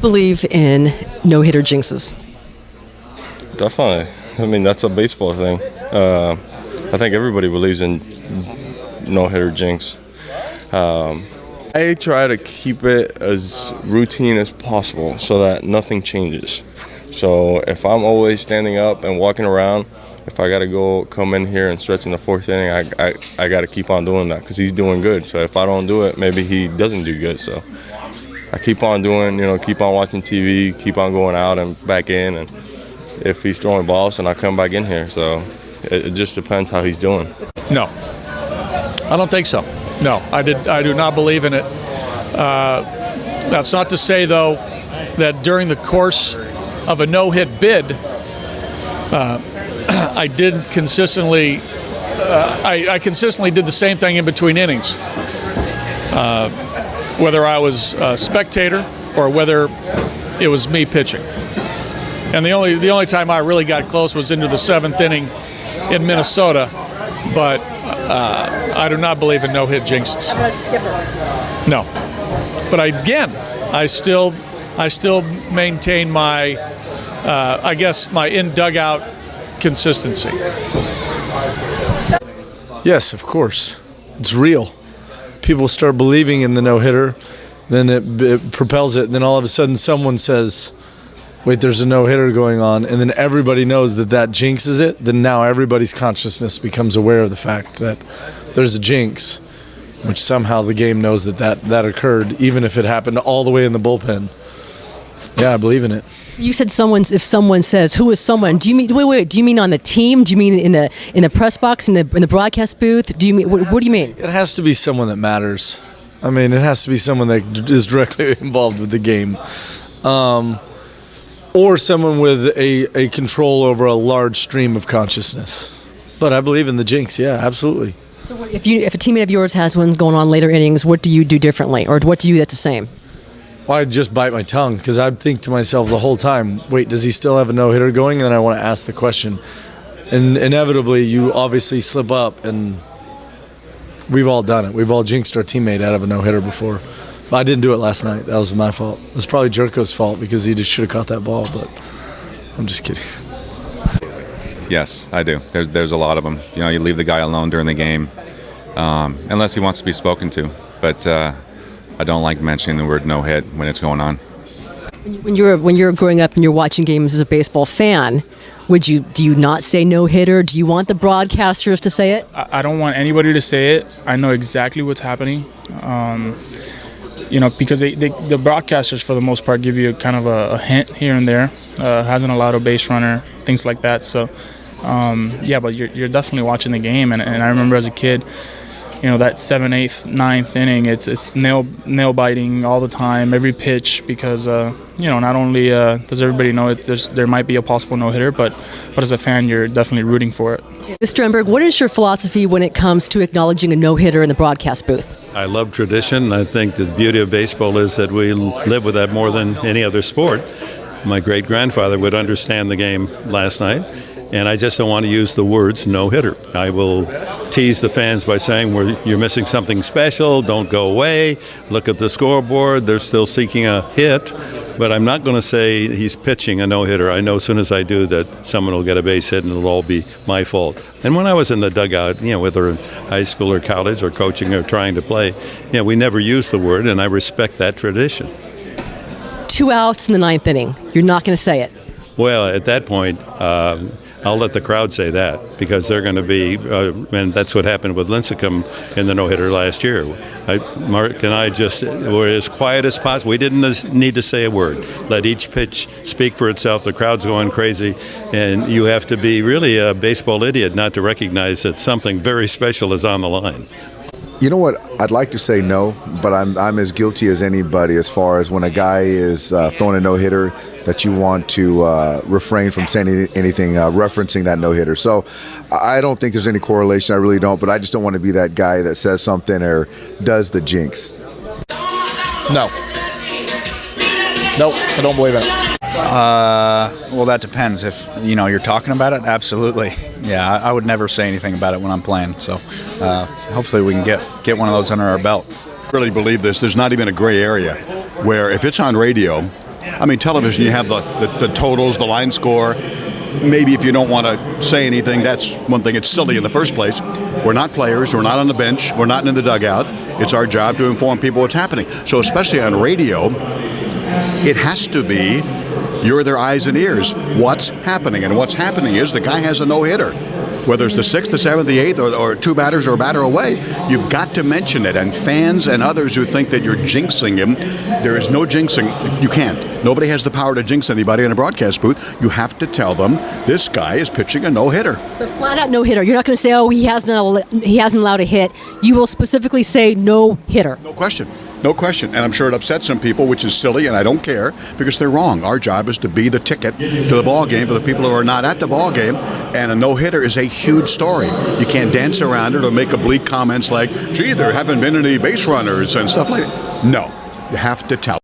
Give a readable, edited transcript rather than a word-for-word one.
believe in no-hitter jinxes? Definitely. I mean, that's a baseball thing. I think everybody believes in no-hitter jinx. I try to keep it as routine as possible so that nothing changes. So if I'm always standing up and walking around, if I got to come in here and stretch in the fourth inning, I got to keep on doing that because he's doing good. So if I don't do it, maybe he doesn't do good. So I keep on doing, keep on watching TV, keep on going out and back in. And if he's throwing balls, then I come back in here. So it just depends how he's doing. No, I don't think so. No, I do not believe in it. That's not to say, though, that during the course of a no-hit bid, I did consistently. I consistently did the same thing in between innings, whether I was a spectator or whether it was me pitching. And the only time I really got close was into the seventh inning in Minnesota, but I do not believe in no-hit jinxes. No, but I still maintain my, I guess, my in-dugout consistency. Yes, of course. It's real. People start believing in the no-hitter, then it propels it, and then all of a sudden someone says, wait, there's a no-hitter going on, and then everybody knows that jinxes it, then now everybody's consciousness becomes aware of the fact that there's a jinx, which somehow the game knows that occurred, even if it happened all the way in the bullpen. Yeah, I believe in it. You said if someone says, who is someone? Do you mean do you mean on the team? Do you mean in the press box, in the broadcast booth? Do you mean what do you mean? It has to be someone that matters. I mean, it has to be someone that is directly involved with the game. Or someone with a control over a large stream of consciousness. But I believe in the jinx, yeah, absolutely. So if a teammate of yours has one going on later innings, what do you do differently? Or what do you do that's the same? Well, I'd just bite my tongue because I'd think to myself the whole time, wait, does he still have a no-hitter going? And then I want to ask the question. And inevitably, you obviously slip up, and we've all done it. We've all jinxed our teammate out of a no-hitter before. But I didn't do it last night. That was my fault. It was probably Jerko's fault because he just should have caught that ball, but I'm just kidding. Yes, I do. There's a lot of them. You leave the guy alone during the game, unless he wants to be spoken to. But I don't like mentioning the word no-hit when it's going on. When you're growing up and you're watching games as a baseball fan, do you not say no-hitter? Do you want the broadcasters to say it? I don't want anybody to say it. I know exactly what's happening. Because the broadcasters, for the most part, give you kind of a hint here and there. Hasn't allowed a base runner, things like that. So, but you're definitely watching the game. And I remember as a kid, that 7th, 8th, 9th inning, it's nail biting all the time, every pitch, because not only does everybody know there might be a possible no-hitter, but as a fan, you're definitely rooting for it. Mr. Enberg, what is your philosophy when it comes to acknowledging a no-hitter in the broadcast booth? I love tradition. I think the beauty of baseball is that we live with that more than any other sport. My great-grandfather would understand the game last night, and I just don't want to use the words no-hitter. I will tease the fans by saying, you're missing something special, don't go away, look at the scoreboard, they're still seeking a hit, but I'm not going to say he's pitching a no-hitter. I know as soon as I do that someone will get a base hit and it'll all be my fault. And when I was in the dugout, whether in high school or college or coaching or trying to play, we never used the word, and I respect that tradition. 2 outs in the 9th inning. You're not going to say it. Well, at that point, I'll let the crowd say that because they're going to be, and that's what happened with Lincecum in the no-hitter last year. Mark and I just were as quiet as possible. We didn't need to say a word. Let each pitch speak for itself. The crowd's going crazy, and you have to be really a baseball idiot not to recognize that something very special is on the line. You know what? I'd like to say no, but I'm as guilty as anybody as far as when a guy is throwing a no-hitter that you want to refrain from saying anything referencing that no-hitter. So I don't think there's any correlation. I really don't, but I just don't want to be that guy that says something or does the jinx. No. Nope, I don't believe in it. Well, that depends. If you're talking about it, absolutely. Yeah, I would never say anything about it when I'm playing. So hopefully we can get one of those under our belt. I really believe this. There's not even a gray area where if it's on radio I mean, television, you have the totals, the line score. Maybe if you don't want to say anything, that's one thing. It's silly in the first place. We're not players. We're not on the bench. We're not in the dugout. It's our job to inform people what's happening. So especially on radio, it has to be you're their eyes and ears. What's happening? And what's happening is the guy has a no-hitter. Whether it's the 6th, the 7th, the 8th, or 2 batters or a batter away, you've got to mention it. And fans and others who think that you're jinxing him, there is no jinxing. You can't. Nobody has the power to jinx anybody in a broadcast booth. You have to tell them this guy is pitching a no-hitter. So flat out no-hitter. You're not going to say, oh, he hasn't allowed a hit. You will specifically say no-hitter. No question. No question. And I'm sure it upsets some people, which is silly, and I don't care, because they're wrong. Our job is to be the ticket to the ball game for the people who are not at the ball game, and a no-hitter is a huge story. You can't dance around it or make oblique comments like, gee, there haven't been any base runners and stuff like that. No. You have to tell.